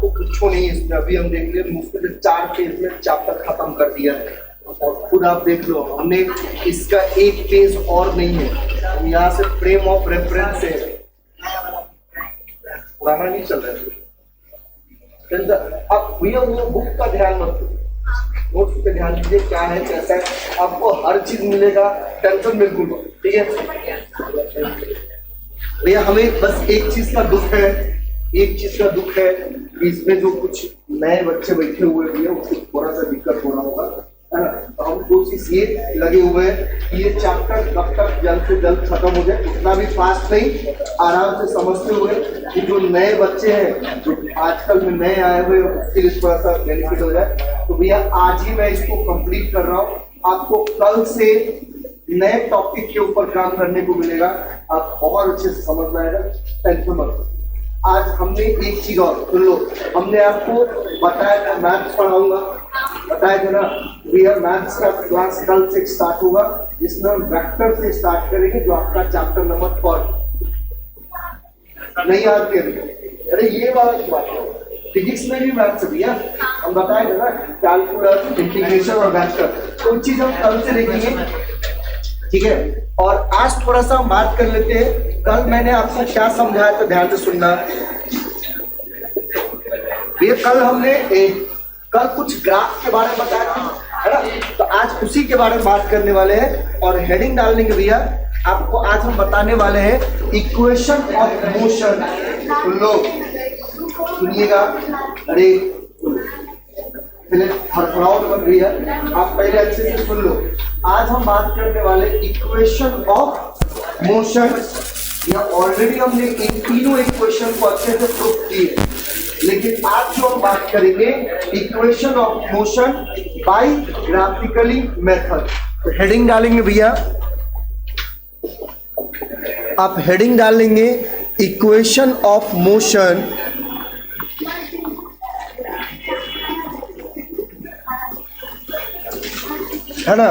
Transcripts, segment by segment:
आपको कुछ नहीं है इसमें, अभी हम देख लिए मुश्किल 4 पेज में चैप्टर खत्म कर दिया है। और खुद आप देख लो, हमने इसका एक पेज और नहीं है, हम यहाँ से फ्रेम ऑफ रेफरेंस से पुराना नहीं चल रहा है। अब भैया वो बुक का ध्यान मत दो, नोट्स पे ध्यान दीजिए, क्या है कैसा है, आपको हर चीज मिलेगा, टेंशन बिल्कुल मत, ठीक है भैया। हमें बस एक चीज का दुख है, एक चीज का दुख है, इसमें जो कुछ नए बच्चे बैठे हुए भी है उसको थोड़ा सा दिक्कत हो रहा होगा, है ना। तो हम कोशिश ये लगे हुए हैं कि ये चैप्टर कब तक जल्द से जल्द खत्म हो जाए, उतना भी फास्ट नहीं, आराम से समझते हुए कि जो नए बच्चे हैं, जो आजकल में नए आए हुए उसके लिए थोड़ा सा बेनिफिट हो जाए। तो भैया आज ही मैं इसको कंप्लीट कर रहा हूँ, आपको कल से नए टॉपिक के ऊपर काम करने को मिलेगा, आप बहुत अच्छे से समझ में आएगा, टेंशन मत। आज हमने एक चीज और सुन लो, हमने आपको बताया था मैथ्स पढ़ाऊंगा, बताया था ना भैया, मैथ्स का क्लास कल से स्टार्ट होगा, जिसमें हम वेक्टर से स्टार्ट करेंगे, जो आपका चैप्टर नंबर 4 नहीं याद करेंगे। अरे ये वाला बात है, फिजिक्स में भी मैथ्स भैया हम बताए थे ना, कैलकुलस, इंटीग्रेशन और वेक्टर, तो चीज हम कल से देखेंगे, ठीक है। और आज थोड़ा सा हम बात कर लेते हैं, कल मैंने आपको क्या समझाया तो ध्यान से सुनना। ये कल हमने कल कुछ ग्राफ के बारे में बताया था, है ना, तो आज उसी के बारे में बात करने वाले हैं और हेडिंग डाल देंगे भैया। आपको आज हम बताने वाले हैं इक्वेशन ऑफ मोशन। सुन लो, सुनिएगा, अरे पहले हड़बड़ाओ मत भैया, आप पहले अच्छे से सुन लो। आज हम बात करने वाले इक्वेशन ऑफ मोशन, या ऑलरेडी हमने इन तीनों इक्वेशन को अच्छे से प्रूव किए, लेकिन आज जो हम बात करेंगे equation of motion by graphically method. तो हेडिंग डालेंगे भैया, आप हेडिंग डालेंगे इक्वेशन ऑफ मोशन है ना,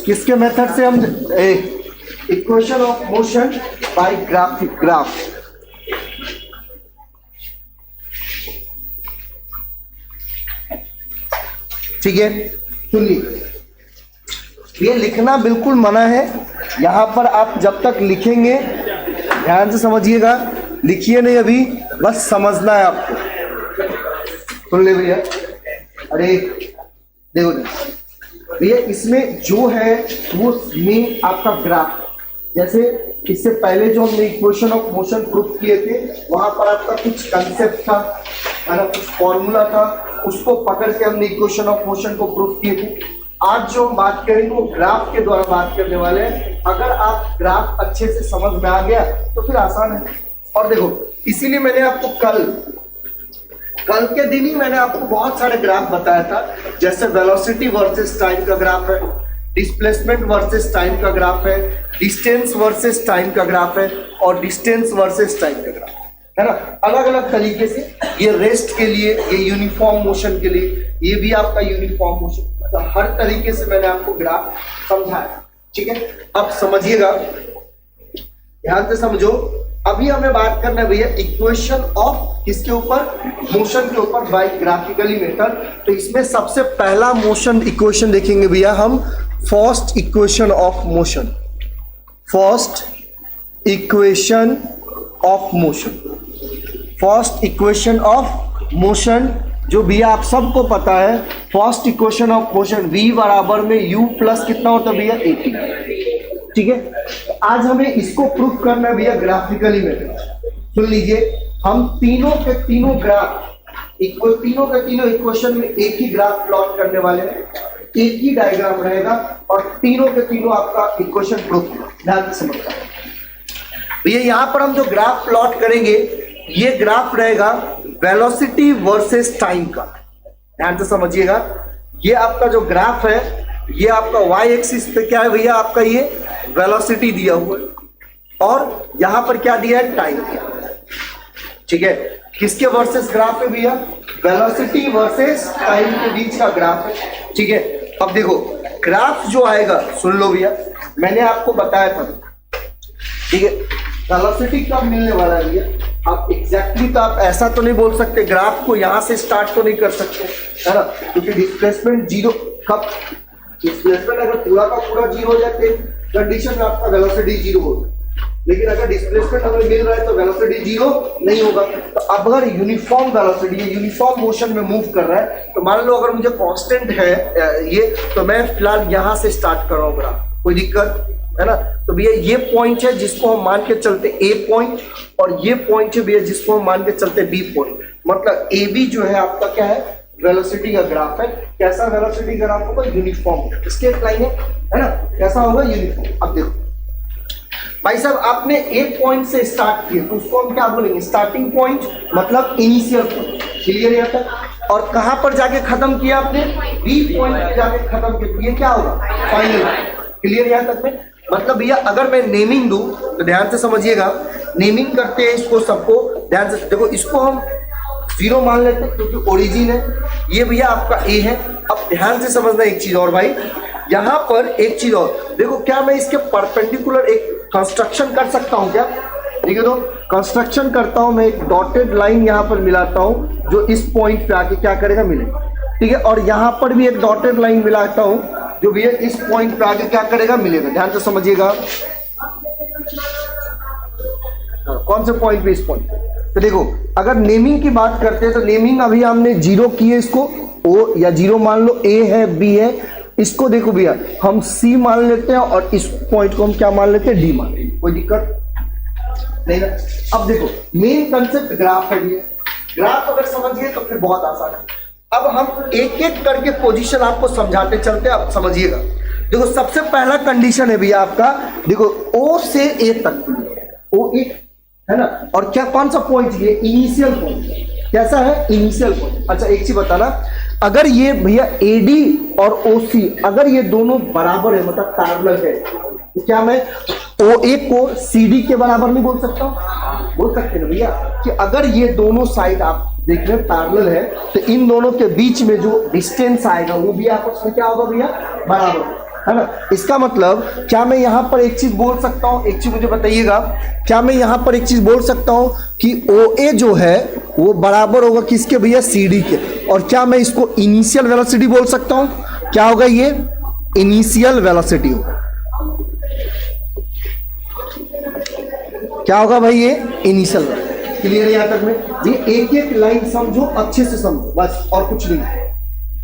किसके मेथड से हम equation of motion by graph. ठीक है, सुनिए, ये लिखना बिल्कुल मना है, यहां पर आप जब तक लिखेंगे ध्यान से समझिएगा, लिखिए नहीं अभी, बस समझना है आपको। सुन ले भैया, अरे देखो भैया, इसमें जो है वो में आपका ग्राफ, जैसे इससे पहले जो हमने इक्वेशन ऑफ मोशन प्रूफ किए थे, वहां पर आपका कुछ कंसेप्ट था, है ना, कुछ फॉर्मूला था, उसको पकड़ के हमने इक्वेशन ऑफ मोशन को प्रूफ किए थे। आज जो हम बात करेंगे वो ग्राफ के द्वारा बात करने वाले हैं। अगर आप ग्राफ अच्छे से समझ में आ गया तो फिर आसान है। और देखो, इसीलिए मैंने आपको कल के दिन ही मैंने आपको बहुत सारे ग्राफ बताया था, जैसे वेलोसिटी वर्सेस टाइम का ग्राफ है, डिस्प्लेसमेंट वर्सेस टाइम का ग्राफ है, डिस्टेंस वर्सेस टाइम का ग्राफ है, और डिस्टेंस वर्सेस टाइम का ग्राफ है ना, अलग अलग तरीके से। ये रेस्ट के लिए, ये यूनिफॉर्म मोशन के लिए, ये भी आपका यूनिफॉर्म मोशन, मतलब हर तरीके से मैंने आपको ग्राफ समझाया, ठीक है। अब समझिएगा, ध्यान से समझो। अभी हमें बात करना है भैया इक्वेशन ऑफ किसके ऊपर, मोशन के ऊपर बाय ग्राफिकली मेथड। तो इसमें सबसे पहला मोशन इक्वेशन देखेंगे भैया हम, first equation of motion, first equation of motion, first equation of motion, जो भैया आप सबको पता है, first equation of motion v बराबर में u प्लस कितना होता है भैया, 80, ठीक है। आज हमें इसको प्रूफ करना है भैया ग्राफिकली मेथड। सुन लीजिए, हम तीनों के तीनों ग्राफ, तीनों के तीनों इक्वेशन में एक ही ग्राफ प्लॉट करने वाले हैं, एक ही डायग्राम रहेगा, और तीनों के तीनों आपका इक्वेशन प्रूफ, ध्यान से समझना भैया। यहाँ पर हम जो ग्राफ प्लॉट करेंगे, ये ग्राफ रहेगा वेलोसिटी वर्सेस टाइम का, ध्यान से समझिएगा। ये आपका जो ग्राफ है, ये आपका वाई एक्सिस पे क्या है भैया, आपका ये वेलोसिटी दिया हुआ है, और यहां पर क्या दिया है, टाइम दिया, ठीक है। किसके वर्सेस ग्राफ है भैया, वेलोसिटी वर्सेस टाइम के बीच का ग्राफ है, ठीक है। अब देखो, ग्राफ जो आएगा, सुन लो भैया, मैंने आपको बताया था, ठीक है, वेलोसिटी कब मिलने वाला है भैया, अब एग्जैक्टली तो आप ऐसा तो नहीं बोल सकते, ग्राफ को यहाँ से स्टार्ट तो नहीं कर सकते, है ना, क्योंकि डिस्प्लेसमेंट जीरो, कब डिस्प्लेसमेंट अगर पूरा का पूरा जीरो हो जाते कंडीशन में आपका वेलोसिटी जीरो होगा, लेकिन अगर डिस्प्लेसमेंट हमें मिल रहा है तो वेलोसिटी जीरो नहीं होगा। तो अब अगर यूनिफॉर्म वेलोसिटी यूनिफॉर्म मोशन में मूव कर रहा है तो मान लो अगर मुझे कांस्टेंट है ये, तो मैं फिलहाल यहाँ से स्टार्ट कर रहा हूँ ग्राफ, कोई दिक्कत है ना। तो भैया ये पॉइंट है जिसको हम मान के चलते ए पॉइंट, और ये पॉइंट है भैया जिसको हम मान के चलते बी पॉइंट। मतलब ए बी जो है आपका क्या है, वेलोसिटी का ग्राफ है। कैसा वेलोसिटी ग्राफ होगा, यूनिफॉर्म स्ट्रेट लाइन है ना, कैसा होगा, यूनिफॉर्म। अब देखो भाई साहब, आपने एक पॉइंट से स्टार्ट किया तो उसको हम क्या बोलेंगे, स्टार्टिंग पॉइंट, मतलब इनिशियल पॉइंट, क्लियर यहाँ तक। और कहां पर जाके खत्म किया आपने, बी पॉइंट पे जाके खत्म किया, ये क्या होगा, फाइनल, क्लियर यहाँ तक में। मतलब भैया अगर मैं नेमिंग दूं तो ध्यान से समझिएगा, नेमिंग करते हैं इसको सबको, ध्यान से देखो, इसको हम जीरो मान लेते हैं क्योंकि ओरिजिन है, ये भैया आपका ए है। अब ध्यान से समझना एक चीज और भाई, यहां पर एक चीज और देखो, क्या मैं इसके परपेंडिकुलर एक कंस्ट्रक्शन कर सकता हूं क्या, ठीक है, तो कंस्ट्रक्शन करता हूं मैं, एक डॉटेड लाइन यहां पर मिलाता हूं जो इस पॉइंट पे आके क्या करेगा, मिलेगा, ठीक है, और यहां पर भी एक डॉटेड लाइन मिलाता हूं जो भी इस पॉइंट पे आगे क्या करेगा, मिलेगा। ध्यान से समझिएगा, कौन से पॉइंट पे, इस पॉइंट पे। तो देखो अगर नेमिंग की बात करते हैं तो नेमिंग अभी हमने जीरो की है, इसको ओ या जीरो मान लो, ए है बी है, इसको देखो भैया हम सी मान लेते हैं और इस पॉइंट को हम क्या मान लेते हैं, डी मान लेते हैं, कोई दिक्कत नहीं ना। अब देखो मेन कंसेप्ट ग्राफ है, ये ग्राफ अगर समझिए तो फिर बहुत आसान है। अब हम एक एक करके पोजीशन आपको समझाते चलते हैं, आप समझिएगा। देखो सबसे पहला कंडीशन है भैया आपका, देखो ओ से ए तक, ओ ए है ना, और क्या कौन सा पॉइंट, ये इनिशियल पॉइंट, कैसा है, इनिशियल पॉइंट। अच्छा एक चीज बताना, अगर ये भैया एडी और ओसी अगर ये दोनों बराबर है, मतलब पैरेलल है, तो क्या मैं ओ ए को सी डी के बराबर नहीं बोल सकता हूं, बोल सकते हैं भैया कि अगर ये दोनों साइड आप देख रहे हैं पैरेलल है तो इन दोनों के बीच में जो डिस्टेंस आएगा वो भी आपस में क्या होगा भैया, बराबर, है ना। इसका मतलब क्या मैं यहां पर एक चीज बोल सकता हूं, एक चीज मुझे बताइएगा, क्या मैं यहां पर एक चीज बोल सकता हूं कि ओ ए जो है वो बराबर होगा किसके भैया, सी डी के, और क्या मैं इसको इनिशियल वेलोसिटी बोल सकता हूं, क्या होगा, ये इनिशियल वेलोसिटी होगा, क्या होगा भाई, ये इनिशियल। क्लियर यहां तक में, ये एक एक लाइन समझो, अच्छे से समझो बस, और कुछ नहीं।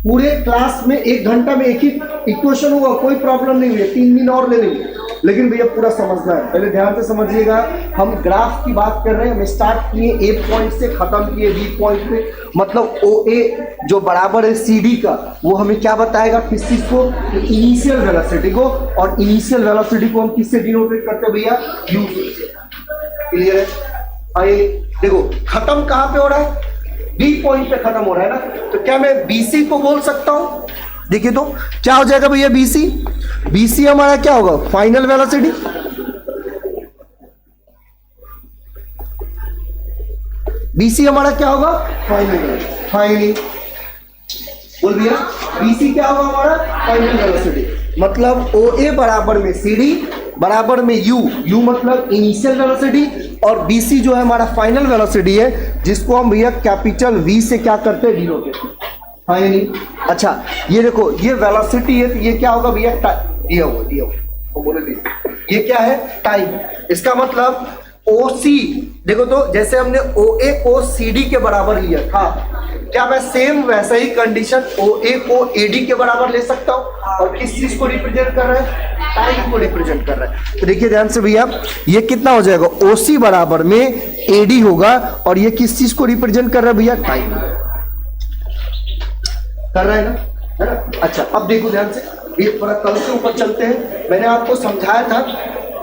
पूरे क्लास में 1 घंटा में एक ही इक्वेशन होगा, कोई प्रॉब्लम नहीं है, 3 दिन और ले लेंगे, लेकिन भैया पूरा समझना है। पहले ध्यान से समझिएगा, हम ग्राफ की बात कर रहे हैं, हम स्टार्ट किए ए पॉइंट से, खत्म किए बी पॉइंट पे, मतलब ओ ए जो बराबर है सी डी का, वो हमें क्या बताएगा, किस चीज को, इनिशियल वेलोसिटी को, और इनिशियल वेलोसिटी को हम किससे डिनोटेट करते हैं भैया, यू से। क्लियर है, आइए देखो खत्म कहां पे हो रहा है, बी पॉइंट पे खत्म हो रहा है ना, तो क्या मैं बीसी को बोल सकता हूं, देखिए तो क्या हो जाएगा भैया, बीसी, बीसी हमारा क्या होगा, फाइनल वेलोसिटी, बीसी हमारा क्या होगा, फाइनल, फाइनल बोल भैया, बीसी क्या होगा हमारा, फाइनल वेलोसिटी। मतलब ओ ए बराबर में सी डी बराबर में यू, यू मतलब इनिशियल वेलोसिटी, और बीसी जो है हमारा फाइनल वेलोसिटी है, जिसको हम भैया कैपिटल वी से क्या करते हैं, डिनोट फाइनली। अच्छा ये देखो ये वेलोसिटी है, तो ये क्या होगा भैया, दिया हुआ बोले दिया, ये क्या है, टाइम। इसका मतलब ओसी देखो, तो जैसे हमने ओ ए को सी डी के बराबर लिया था, क्या मैं सेम वैसा ही कंडीशन ओ ए को ए डी के बराबर ले सकता हूं, और किस चीज को रिप्रेजेंट कर रहा है, टाइम को रिप्रेजेंट कर रहा है। तो देखिए ध्यान से भैया, ये कितना हो जाएगा, ओसी बराबर में एडी होगा, और ये किस चीज को रिप्रेजेंट कर रहा है भैया, टाइम कर रहा है ना, है ना। अच्छा अब देखो ध्यान से, ये थोड़ा कल से ऊपर चलते हैं। मैंने आपको समझाया था,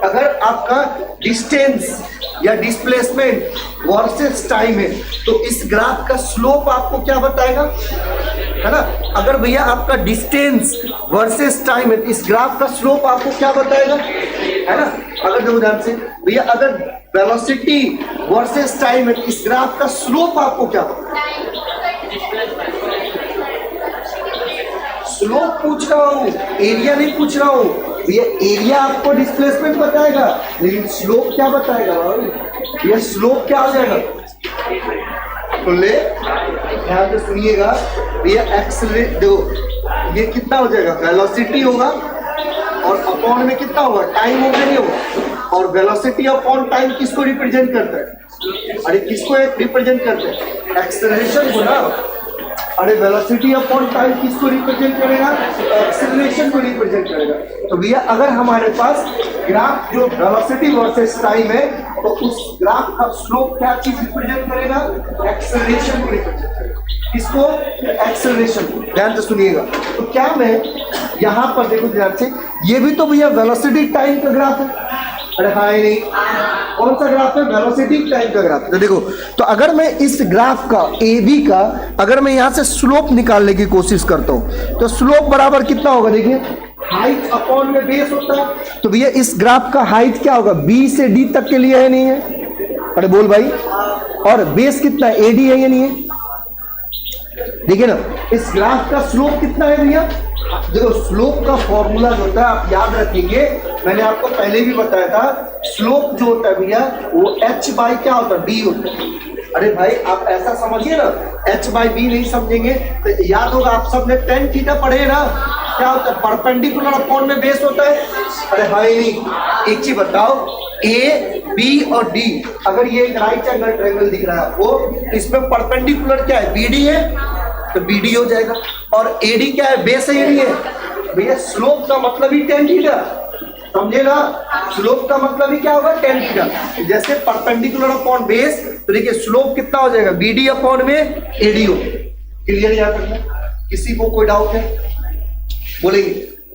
अगर आपका डिस्टेंस या डिस्प्लेसमेंट वर्सेस टाइम है तो इस ग्राफ का स्लोप आपको क्या बताएगा, है ना। अगर भैया आपका डिस्टेंस वर्सेस टाइम है तो इस ग्राफ का स्लोप आपको क्या बताएगा, है ना। अगर देखो ध्यान से भैया, अगर वेलोसिटी वर्सेस टाइम है तो इस ग्राफ का स्लोप आपको क्या, स्लोप पूछ रहा हूं, एरिया नहीं पूछ रहा हूं। ये एरिया आपको डिस्प्लेसमेंट बताएगा, लेकिन स्लोप क्या बताएगा, ये स्लोप क्या हो जाएगा, तो ले ध्यान से सुनिएगा भैया, एक्सेलरेट देखो ये कितना हो जाएगा, वेलोसिटी होगा और अपॉन में कितना होगा, टाइम होगा नहीं होगा, और वेलोसिटी अपॉन टाइम किसको रिप्रेजेंट करता है, अरे किसको रिप्रेजेंट करते हैं, एक्सेलरेशन को ना। अरे वेलोसिटी अपॉन टाइम किसको रिप्रेजेंट करेगा, एक्सेलरेशन को रिप्रेजेंट करेगा। तो भैया अगर हमारे पास ग्राफ जो वेलोसिटी वर्सेस टाइम है, तो उस ग्राफ का स्लोप क्या चीज रिप्रेजेंट करेगा, एक्सेलरेशन को रिप्रेजेंट करेगा। किसको, एक्सेलरेशन को। ध्यान से सुनिएगा। तो क्या मैं यहां पर देखो ध्यान से, ये भी तो भैया वेलोसिटी टाइम का ग्राफ है। अरे हाँ नहीं, कौन सा ग्राफ है, वेलोसिटी टाइम का ग्राफ। तो देखो, तो अगर मैं इस ग्राफ का ए बी का अगर मैं यहां से स्लोप निकालने की कोशिश करता हूं, तो स्लोप बराबर कितना होगा, देखिए हाइट अपॉन में बेस होता है। तो भैया इस ग्राफ का हाइट क्या होगा, बी से डी तक के लिए है नहीं है, अरे बोल भाई, और बेस कितना है, ए डी है या नहीं है। देखिए ना, इस ग्राफ का स्लोप कितना है भैया, देखो स्लोप का फॉर्मूला जो होता है आप याद रखेंगे, मैंने आपको पहले भी बताया था, स्लोप जो होता है भैया वो h बाई क्या होता है, b होता है। अरे भाई आप ऐसा समझिए ना, h बाई बी नहीं समझेंगे तो याद होगा, आप सबने टेन थीटा पढ़े ना, क्या होता है, परपेंडिकुलर अपॉन में बेस होता है। अरे भाई नहीं, एक चीज बताओ, ए बी और डी, अगर ये एक राइट एंगल ट्रायंगल दिख रहा है आपको, तो इसमें परपेंडिकुलर क्या है, बी डी है, तो बी डी हो जाएगा, और ए डी क्या है, बेस है या नहीं है भैया। स्लोप का मतलब ही टेन थीटा, समझे ना, स्लोप का मतलब ही क्या होगा, टेन थीटा। जैसे परपेंडिकुलर अपॉन बेस, तो देखिए स्लोप कितना हो जाएगा, बी डी अपॉन में ए डी हो। क्लियर याद रखना, किसी को कोई डाउट है बोलेंगे,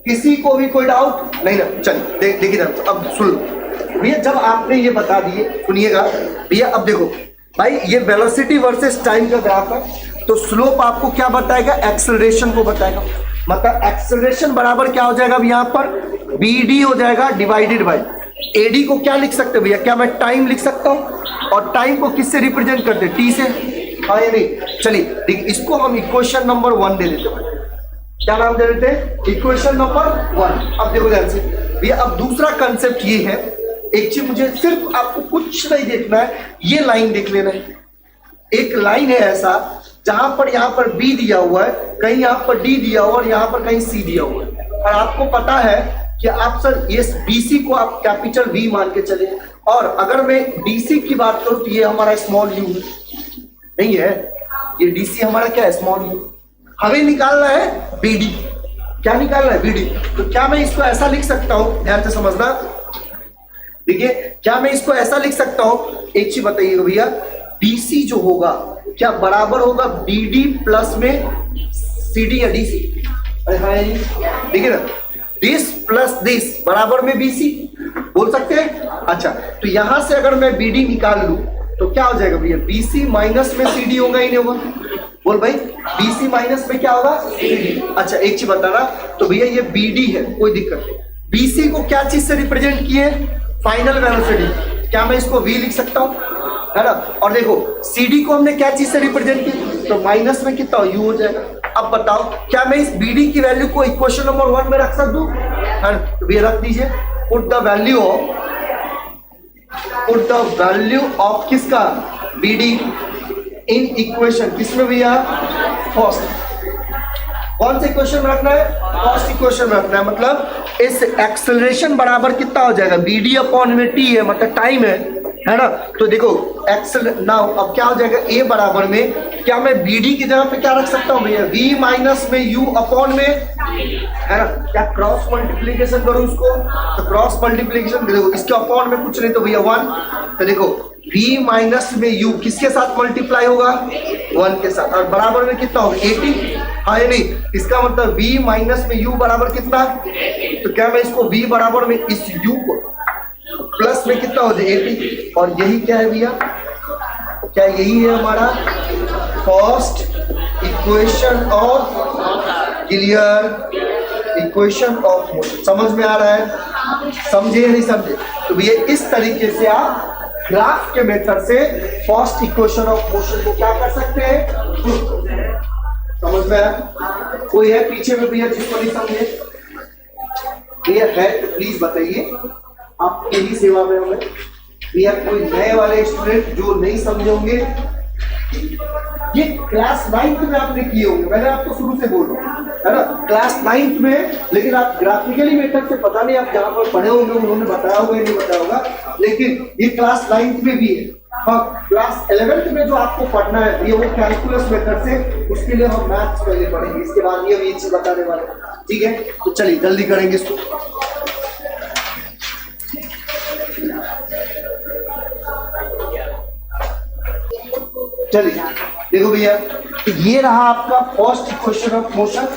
किसी को भी कोई डाउट नहीं ना, चलिए देखिए ना, अब सुन लो भैया, जब आपने ये बता दिए, सुनिएगा भैया, अब देखो भाई ये वेलोसिटी वर्सेस टाइम का ग्राफ है, तो स्लोप आपको क्या बताएगा, एक्सेलरेशन को बताएगा। मतलब एक्सेलरेशन बराबर क्या हो जाएगा, अब यहाँ पर बी डी हो जाएगा डिवाइडेड बाय ए डी को क्या लिख सकते हैं भैया, क्या मैं टाइम लिख सकता हूँ, और टाइम को किससे रिप्रेजेंट करते हैं, टी से, हाँ या नहीं। चलिए देखिए, इसको हम इक्वेशन नंबर 1 दे देते हैं, क्या नाम दे देते हैं, इक्वेशन नंबर 1। अब देखो ध्यान से भैया, अब दूसरा कंसेप्ट ये है, एक चीज मुझे सिर्फ आपको कुछ नहीं देखना है, ये लाइन देख लेना है। एक लाइन है ऐसा जहां पर यहाँ पर बी दिया हुआ है, कहीं यहाँ पर डी दिया हुआ है, और यहाँ पर कहीं सी दिया हुआ है, और आपको पता है कि आप सर ये बीसी को आप कैपिटल वी मान के चले, और अगर मैं डीसी की बात करूं तो ये हमारा स्मॉल यू नहीं है, ये डीसी हमारा क्या है, स्मॉल यू। हमें निकालना है बीडी, क्या निकालना है, बीडी। तो क्या मैं इसको ऐसा लिख सकता हूं, ध्यान से समझना, देखिए क्या मैं इसको ऐसा लिख सकता हूं, एक चीज बताइएगा भैया, डीसी जो होगा क्या बराबर होगा बीडी प्लस में सीडी या डीसी। अरे हाँ देखिए ना, दिस प्लस दिस बराबर में बीसी बोल सकते हैं। अच्छा, तो यहां से अगर मैं बीडी निकाल लूं तो क्या हो जाएगा भैया, बीसी माइनस में सीडी होगा ही नहीं होगा, बोल भाई, बीसी माइनस में क्या होगा, सीडी। अच्छा एक चीज बताना, तो भैया ये बीडी है, कोई दिक्कत नहीं, बीसी को क्या चीज से रिप्रेजेंट किए, फाइनल वेलोसिटी, क्या मैं इसको वी लिख सकता हूं, है ना। और देखो CD को हमने क्या चीज से रिप्रेजेंट किया, तो माइनस में कितना U हो जाएगा। अब बताओ क्या मैं इस BD की वैल्यू को इक्वेशन नंबर 1 में रख सकता हूं, है ना, तो ये रख दीजिए, पुट द वैल्यू ऑफ किसका, BD इन इक्वेशन, किसमें भैया, फर्स्ट। कौन से इक्वेशन में रखना है, फर्स्ट इक्वेशन में रखना है। मतलब इस एक्सेलरेशन बराबर कितना हो जाएगा, BD अपॉन में T है, मतलब टाइम है ना। तो देखो एक्सेल नाउ अब क्या हो जाएगा, A बराबर में क्या मैं BD की जगह पे क्या रख सकता हूँ भैया, V माइनस में U अपॉन में, है ना। क्या क्रॉस मल्टीप्लीकेशन करूँ उसको, तो क्रॉस मल्टीप्लीकेशन देखो, इसके अपॉन में कुछ नहीं तो भैया 1, तो देखो V माइनस में U किसके साथ मल्टीप्लाई होगा, 1 के साथ, और बराबर में कितना होगा 80, हाँ या नहीं। इसका मतलब V माइनस में U बराबर कितना, तो क्या मैं इसको V बराबर में इस U को प्लस में कितना हो जाए 80, और यही क्या है भैया, क्या यही है हमारा first equation of, clear, equation of motion. समझ में आ रहा है, समझे या नहीं समझे। तो भैया इस तरीके से आप ग्राफ के मेथड से फर्स्ट इक्वेशन ऑफ मोशन को क्या कर सकते हैं, समझ में आया। कोई है पीछे में भैया जिसको नहीं समझे, भैया है तो प्लीज बताइए, आपकी ही सेवा में हमें या कोई नए वाले स्टूडेंट जो नहीं समझे होंगे, ये क्लास 9th में आपने किए होंगे, मैंने आपको शुरू से बोल रहा हूँ, है ना, क्लास 9th में। लेकिन आप ग्राफिकली मेथड से पता नहीं आप जहाँ पर पढ़े होंगे उन्होंने बताया होगा या नहीं बताया होगा, लेकिन ये क्लास 9th में भी है। हाँ, क्लास 11th में जो आपको पढ़ना है ये वो कैलकुलस मेथड से, उसके लिए हम मैथ्स पहले पढ़ेंगे, इसके बाद ये चीज बताने वाले, ठीक है। तो चलिए जल्दी करेंगे इसको। चलिए देखो भैया, ये रहा आपका फर्स्ट इक्वेशन ऑफ मोशन।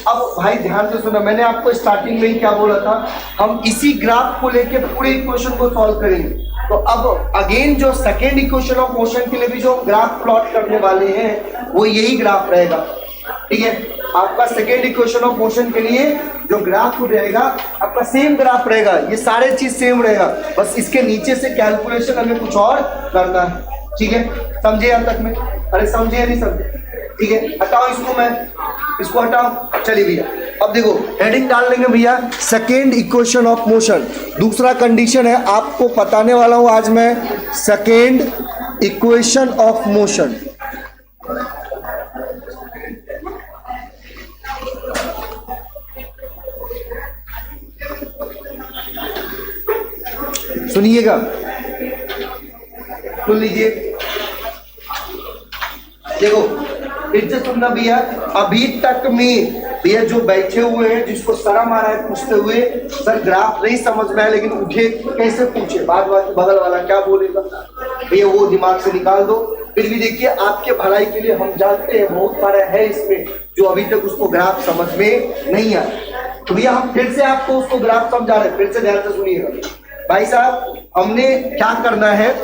अब भाई ध्यान से सुना, मैंने आपको स्टार्टिंग में ही क्या बोला था, हम इसी ग्राफ को लेके पूरे इक्वेशन को सॉल्व करेंगे। तो अब अगेन जो सेकेंड इक्वेशन ऑफ मोशन के लिए भी जो ग्राफ प्लॉट करने वाले हैं वो यही ग्राफ रहेगा, ठीक है। आपका सेकेंड इक्वेशन ऑफ मोशन के लिए जो ग्राफ रहेगा आपका सेम ग्राफ रहेगा, ये सारे चीज सेम रहेगा, बस इसके नीचे से कैलकुलेशन हमें कुछ और करना है, ठीक है। समझे यहाँ तक में? अरे समझे या नहीं समझे? ठीक है, हटाओ इसको, मैं इसको हटाओ। चलिए भैया, अब देखो हेडिंग डाल लेंगे भैया, सेकेंड इक्वेशन ऑफ मोशन। दूसरा कंडीशन है, आपको बताने वाला हूं आज मैं सेकेंड इक्वेशन ऑफ मोशन। सुनिएगा, सुन लीजिए, देखो फिर से सुनना भैया। अभी तक में भैया जो बैठे हुए हैं, जिसको शर्म आ रहा है पूछते हुए, सर ग्राफ नहीं समझ में आया, लेकिन उठे कैसे पूछे, बाद बगल वाला क्या बोलेगा, भैया वो दिमाग से निकाल दो। फिर भी देखिए, आपके भलाई के लिए हम जानते हैं बहुत सारा है इसमें जो अभी तक उसको ग्राफ समझ में नहीं आया। तो भैया हम फिर से आपको उसको ग्राफ समझा रहे हैं, फिर से ध्यान से सुनिएगा भाई साहब। हमने क्या करना है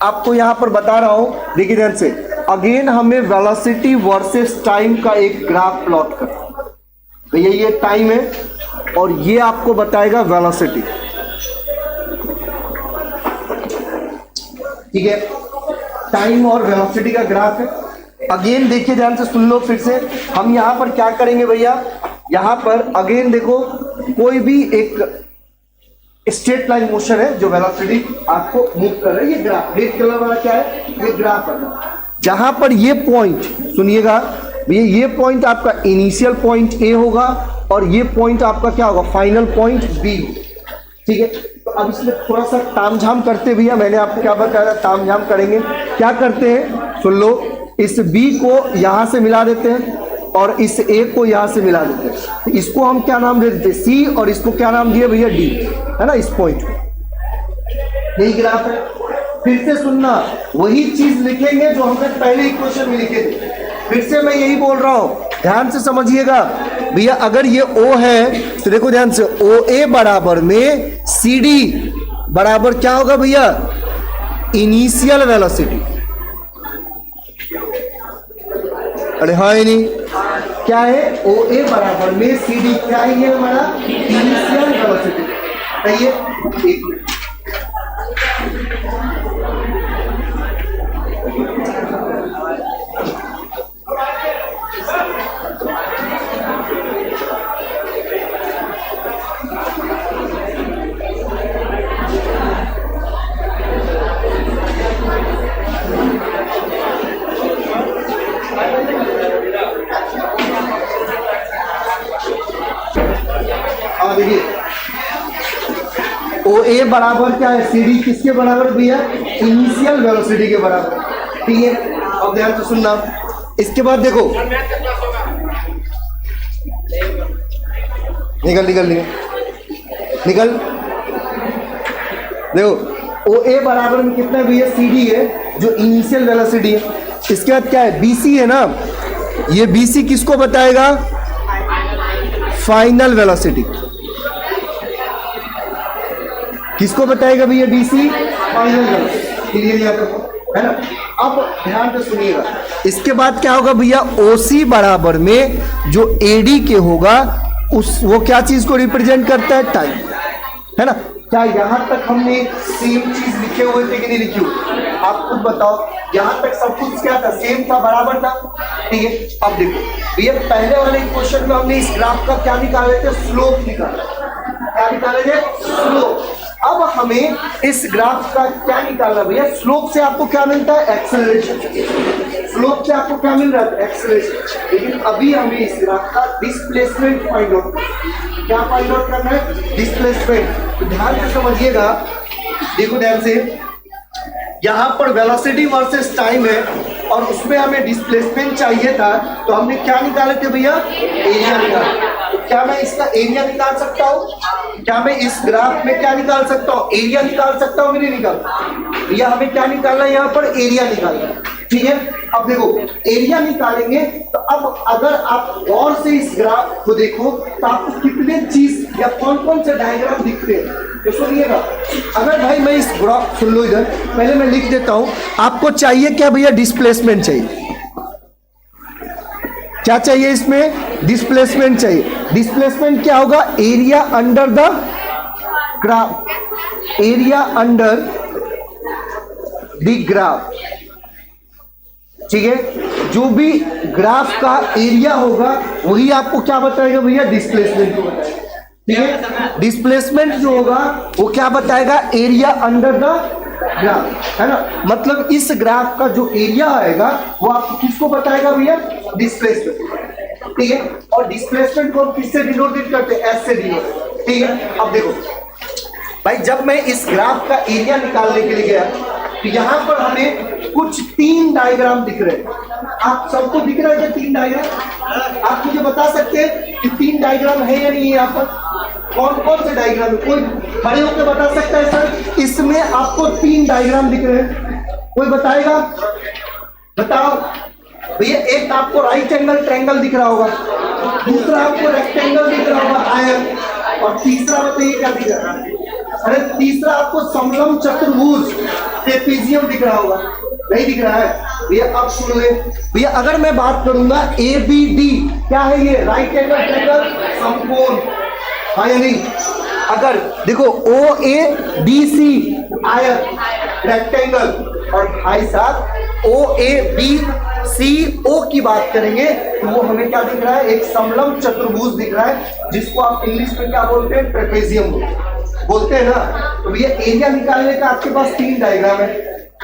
आपको यहाँ पर बता रहा हूं, देखिए ध्यान से। अगेन हमें वेलोसिटी वर्सेस टाइम का एक ग्राफ प्लॉट करना है। तो ये टाइम है और ये आपको बताएगा वेलोसिटी, ठीक है। टाइम और वेलोसिटी का ग्राफ है। अगेन देखिए ध्यान से सुन लो फिर से, हम यहाँ पर क्या करेंगे भैया, यहाँ पर अगेन देखो कोई भी एक स्ट्रेट लाइन मोशन है जो वेलोसिटी आपको मूव कर रही है। ये ग्राफ रेड कलर वाला क्या है, ये ग्राफ है। जहां पर ये पॉइंट सुनिएगा भैया, ये पॉइंट आपका इनिशियल पॉइंट ए होगा और ये पॉइंट आपका क्या होगा, फाइनल पॉइंट बी, ठीक है। तो अब इसमें थोड़ा सा तामझाम करते भैया, मैंने आपको क्या बताया, तामझाम करेंगे। क्या करते हैं सुन लो, इस बी को यहां से मिला देते हैं और इस ए को यहां से मिला देते हैं। तो इसको हम क्या नाम दे देते हैं, सी, और इसको क्या नाम दिए भैया, डी, है ना, इस पॉइंट को। यही ग्राफ है। फिर से सुनना, वही चीज लिखेंगे जो हमने पहले इक्वेशन में लिखे थे। फिर से मैं यही बोल रहा हूं, ध्यान से समझिएगा भैया। अगर ये O है तो देखो ध्यान से, OA बराबर में CD बराबर क्या होगा भैया, इनिशियल वेलोसिटी। अरे हाँ ही नहीं, क्या है, OA बराबर में CD क्या है, ये हमारा इनिशियल वेलोसिटी, सही है। एक मिनट, देखिए OA बराबर क्या है, CD किसके बराबर भैया, इनिशियल वेलोसिटी के बराबर, ठीक है। अब ध्यान से सुनना, इसके बाद देखो निकल निकल निकल निकल, देखो OA बराबर में कितना भैया, CD है जो इनिशियल वेलोसिटी है। इसके बाद क्या है, BC है ना, ये BC किसको बताएगा, फाइनल वेलोसिटी। किसको बताएगा भैया, BC, फाइनल वेलोसिटी, क्लियर है ना। अब ध्यान से सुनिएगा, इसके बाद क्या होगा भैया, OC बराबर में जो AD के होगा उस वो क्या चीज को रिप्रेजेंट करता है, टाइम, है ना। क्या यहां तक हमने सेम चीज लिखे हुए थे कि नहीं लिखे हुए, आप खुद बताओ। यहां तक सब कुछ क्या था, सेम था, बराबर था, ठीक है। अब देखो भैया, पहले वाले क्वेश्चन में हमने इस ग्राफ का क्या निकाले थे, स्लोप निकाला। क्या निकाले थे, स्लोप। अब हमें इस ग्राफ का क्या निकालना भैया, स्लोप से आपको क्या मिलता है, एक्सेलरेशन। स्लोप से आपको क्या मिल रहा है, एक्सेलरेशन। लेकिन अभी हमें इस ग्राफ का डिस्प्लेसमेंट फाइंड आउट, क्या फाइंड आउट करना है, डिस्प्लेसमेंट। तो ध्यान से समझिएगा, देखो ध्यान से, यहां पर वेलोसिटी वर्सेस टाइम है और उसमें हमें डिस्प्लेसमेंट चाहिए था, तो हमने क्या निकाले थे भैया, एरिया निकाला। तो क्या मैं इसका एरिया निकाल सकता हूँ, क्या मैं इस ग्राफ में क्या निकाल सकता हूँ, एरिया निकाल सकता हूँ, नहीं निकाल। भैया हमें क्या निकालना है, यहाँ पर एरिया निकालना है, ठीक है। अब देखो एरिया निकालेंगे तो अब अगर आप गौर से इस ग्राफ को देखो तो आपको कितने चीज या कौन कौन से डायग्राम दिखते हैं, तो सुनिएगा। अगर भाई मैं इस ग्राफ, सुन लो इधर, पहले मैं लिख देता हूं, आपको चाहिए क्या भैया, डिस्प्लेसमेंट चाहिए। क्या चाहिए इसमें, डिस्प्लेसमेंट चाहिए। डिस्प्लेसमेंट क्या होगा, area under the graph, area under the graph, ठीक है। जो भी ग्राफ का एरिया होगा वही आपको क्या बताएगा भैया, डिस्प्लेसमेंट को बताएगा, ठीक है। डिस्प्लेसमेंट जो होगा वो क्या बताएगा, एरिया अंडर द ग्राफ, है ना। मतलब इस ग्राफ का जो एरिया आएगा वो आपको किसको बताएगा भैया, डिस्प्लेसमेंट, ठीक है। और डिस्प्लेसमेंट को किससे डिनोटेट करते हैं, एस से डिनोटेट, ठीक है। अब देखो भाई, जब मैं इस ग्राफ का एरिया निकालने के लिए गया तो यहां पर हमें कुछ 3 डायग्राम दिख रहे हैं। आप सबको दिख रहा है क्या 3 डायग्राम? आप मुझे बता सकते हैं कि 3 डायग्राम है या नहीं है यहाँ पर? कौन कौन से डायग्राम है, कोई खड़े होकर बता सकता है सर इसमें आपको 3 डायग्राम दिख रहे हैं? कोई बताएगा, बताओ भैया। एक आपको राइट एंगल ट्रायंगल दिख रहा होगा, दूसरा आपको रेक्टेंगल दिख रहा होगा आयत, और तीसरा बताइए क्या दिख रहा है? अरे तीसरा आपको समलंब चतुर्भुज ट्रेपेजियम दिख रहा होगा, नहीं दिख रहा है भैया? अब सुन ले भैया, अगर मैं बात करूंगा ए बी डी, क्या है ये, राइट एंगल ट्रायंगल, समकोण, हाँ या नहीं? अगर देखो ओ ए बी सी आयत, रेक्टेंगल, और भाई साहब ओ ए बी सी ओ की बात करेंगे तो वो हमें क्या दिख रहा है, एक समलंब चतुर्भुज दिख रहा है, जिसको आप इंग्लिश में क्या बोलते हैं, ट्रेपेजियम बोलते हैं ना। तो भैया एरिया निकालने का आपके पास 3 डायग्राम है,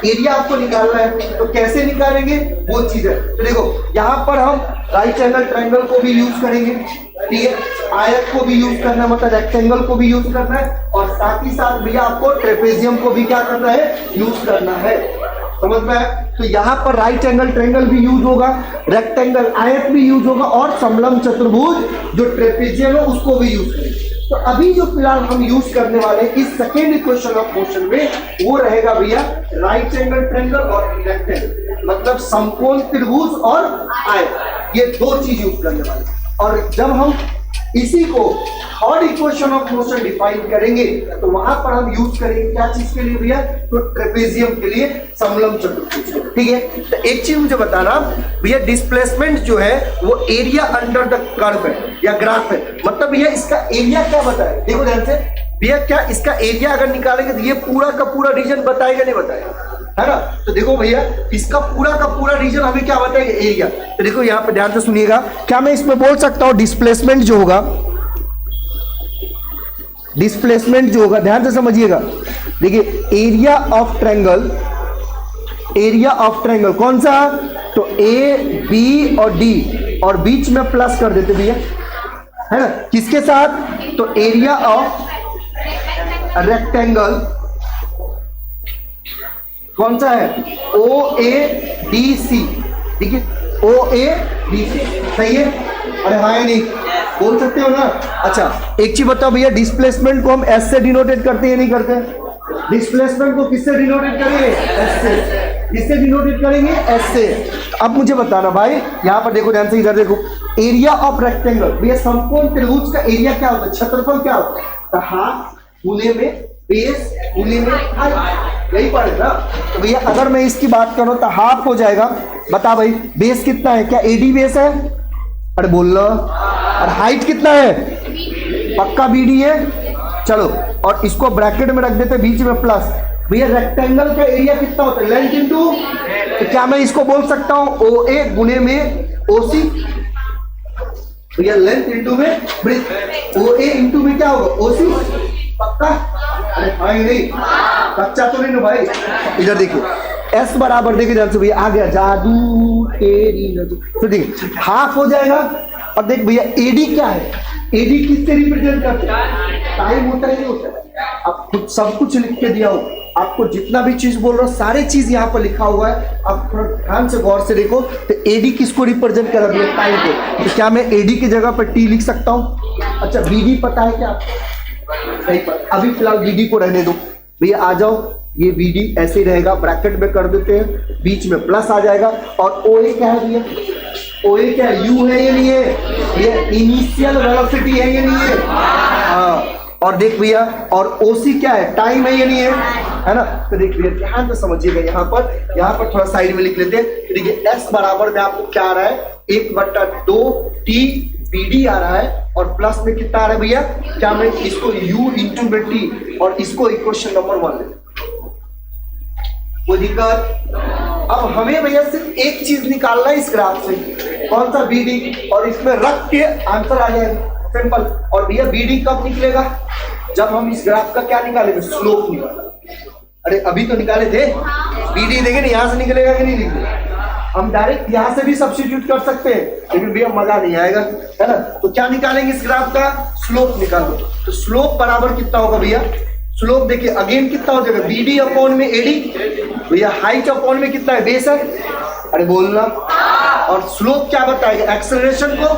एरिया आपको निकालना है, तो कैसे निकालेंगे वो चीज है। तो देखो यहाँ पर हम राइट एंगल ट्रायंगल को भी यूज करेंगे, ठीक है, आयत को भी यूज करना है, मतलब रेक्टेंगल को भी यूज करना है, और साथ ही साथ भैया आपको ट्रेपेजियम को भी क्या करना है, यूज करना है, समझ में आया? तो यहाँ पर राइट एंगल ट्रायंगल भी यूज होगा, रेक्टेंगल आयत भी यूज होगा, और समलंब चतुर्भुज जो ट्रेपेजियम है उसको भी यूज करेंगे। तो अभी जो फिलहाल हम यूज करने वाले हैं इस सेकेंड इक्वेशन ऑफ मोशन में, वो रहेगा भैया राइट एंगल ट्रायंगल और रेक्टेंगल, मतलब समकोण त्रिभुज और आयत, ये 2 चीज यूज करने वाले। और जब हम इसी को third equation of motion define करेंगे तो वहां पर हम यूज करेंगे क्या चीज के लिए भैया, तो ट्रेपेजियम के लिए, समलंब चतुर्भुज, ठीक है। तो एक चीज मुझे बताना भैया, डिस्प्लेसमेंट जो है वो एरिया अंडर द कर्व है या ग्राफ है, मतलब भैया इसका एरिया क्या बताए, देखो ध्यान से भैया, क्या इसका एरिया अगर निकालेंगे तो ये पूरा का पूरा रीजन बताएगा, नहीं बताएगा, है ना। तो देखो भैया इसका पूरा का पूरा रीजन हमें क्या बताएगा, एरिया। तो देखो यहाँ पे ध्यान से सुनिएगा, क्या मैं इसमें बोल सकता हूँ डिस्प्लेसमेंट जो होगा, डिस्प्लेसमेंट जो होगा, ध्यान से समझिएगा, देखिए area of triangle, area of triangle कौन सा, तो ए बी और डी, और बीच में प्लस कर देते भैया, है ना, किसके साथ, तो एरिया ऑफ रेक्टेंगल कौन सा है, ओ ए डी सी, ठीक है, ओ ए डी सी, सही है? अरे हाँ नहीं बोल सकते हो ना। अच्छा एक चीज बताओ भैया, डिस्प्लेसमेंट को हम एस से डिनोटेट करते हैं, नहीं करते? डिस्प्लेसमेंट को किससे डिनोटेट करेंगे, एस से। किससे डिनोटेट करेंगे, एस से। अब मुझे बताना भाई, यहाँ पर देखो ध्यान से, इधर देखो, एरिया ऑफ रेक्टेंगल, भैया समकोण त्रिभुज का एरिया क्या होता है, क्षेत्रफल क्या होता है, तो हाफ गुने में बेस गुने में हाइट, यही पड़ेगा ना। तो भैया अगर मैं इसकी बात करूं तो हाफ हो जाएगा, बता भाई बेस कितना है, क्या एडी बेस है, अरे बोल लो, और हाइट कितना है, पक्का बीडी है, चलो, और इसको ब्रैकेट में रख देते बीच में प्लस। भैया रेक्टेंगल का एरिया कितना होता है, लेंथ इंटू, तो क्या मैं इसको बोल सकता हूं ओ ए गुने में ओ सी, भैया लेंथ इंटू में ब्रेथ, ओ ए इंटू में क्या होगा, ओ सी, पक्का? अरे हाँ ही नहीं, कच्चा तो नहीं ना भाई। इधर देखिए एस बराबर, देखिए ध्यान से भैया, आ गया जादू तेरी नजर। तो देखिए हाफ हो जाएगा। और देख भैया एडी क्या है, एडी किससे रिप्रेजेंट करते हैं, टाइम होता है नहीं होता है। आप खुद सब कुछ लिख के दिया हो, आपको जितना भी चीज बोल रहा हूँ सारी चीज यहाँ पर लिखा हुआ है। आप थोड़ा ध्यान से गौर से देखो तो एडी किसको रिप्रेजेंट कर रही है, टाइम को। तो क्या मैं एडी की जगह पर टी लिख सकता हूँ? अच्छा बीडी पता है क्या आपको? नहीं पता, अभी फिलहाल बीडी को रहने दो भैया। आ जाओ, ये बीडी ऐसे ही रहेगा, ब्रैकेट में कर देते हैं, बीच में प्लस आ जाएगा। और ओए क्या है भैया, ओए क्या यू है ये नहीं है, ये इनिशियल वेलोसिटी है ये नहीं है। हाँ, और देख भैया, और ओसी क्या है, टाइम है ये नहीं है ना। तो देख भैया ध्यान से समझिएगा, यहाँ पर थोड़ा साइड में लिख लेते हैं। देखिए एस बराबर में आपको क्या आ रहा है, 1/2 टी बीडी आ रहा है, और प्लस में कितना आ रहा है भैया, क्या मैं इसको u इंटू में टी और इसको इक्वेशन नंबर 1 ले, कोई दिक्कत? अब हमें भैया सिर्फ एक चीज निकालना है इस ग्राफ से, कौन सा बीडी, और इसमें रख के आंसर आ जाएगा, सिंपल। और भैया बीडी कब निकलेगा, जब हम इस ग्राफ का क्या निकालेंगे, स्लोप निकालेंगे। अरे अभी तो निकाले थे, बीडी देखे ना यहाँ से निकलेगा कि नहीं निकलेगा। हम डायरेक्ट यहाँ से भी सब्स्टिट्यूट कर सकते हैं, लेकिन भैया मजा नहीं आएगा, है ना। तो क्या निकालेंगे इस ग्राफ का, स्लोप निकालो। तो स्लोप बराबर कितना होगा भैया, स्लोप देखिए अगेन कितना हो जाएगा, बीडी अपॉन में एडी। भैया हाइट अपॉन में कितना है, बेस है, अरे बोलना। और स्लोप क्या बताएगा, एक्सेलरेशन को।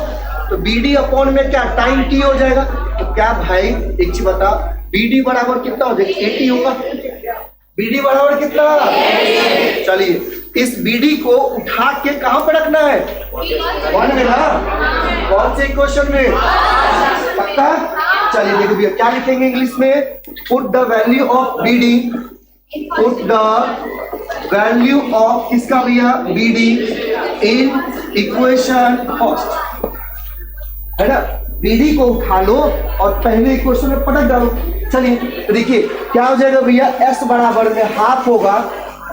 तो बीडी अपॉन में क्या, टाइम टी हो जाएगा। तो क्या भाई एक चीज बता, बीडी बराबर कितना हो जाएगा, 80 होगा। बीडी बराबर कितना, चलिए इस बीडी को उठा के कहां पर रखना है, 1 में ना, कौन से क्वेश्चन में, पक्का। चलिए देखो भैया क्या लिखेंगे इंग्लिश में, put the value of BD, put the value of किसका भैया, बीडी इन इक्वेशन फर्स्ट, है ना। बीडी को उठा लो और पहले इक्वेशन में पटक डालो। चलिए देखिए क्या हो जाएगा भैया, एस बराबर में हाफ होगा,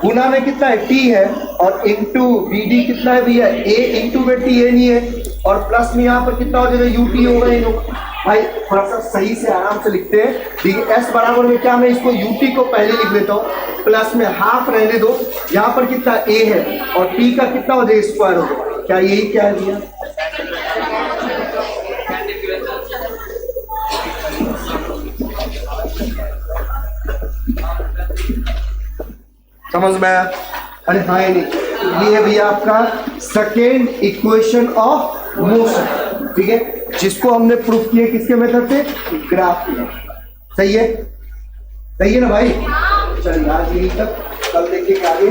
गुना में कितना है, टी है, और इंटू बीडी कितना है भैया, ए इंटू में टी, ए नहीं है, और प्लस में यहाँ पर कितना हो जाएगा, यूटी होगा। इन भाई थोड़ा सा सही से आराम से लिखते हैं। देखिए एस बराबर में क्या, मैं इसको यूटी को पहले लिख लेता हूँ, प्लस में हाफ रहने दो, यहाँ पर कितना ए है, और टी का कितना हो जाएगा, स्क्वायर होगा। क्या यही क्या है भैया, समझ में आया? अरे हाँ नहीं, ये है भैया आपका सेकेंड इक्वेशन ऑफ मोशन, ठीक है, जिसको हमने प्रूफ किया किसके मेथड से, ग्राफ में। सही है, सही है ना भाई। चलिए आज यही तक, कल देखेंगे आगे।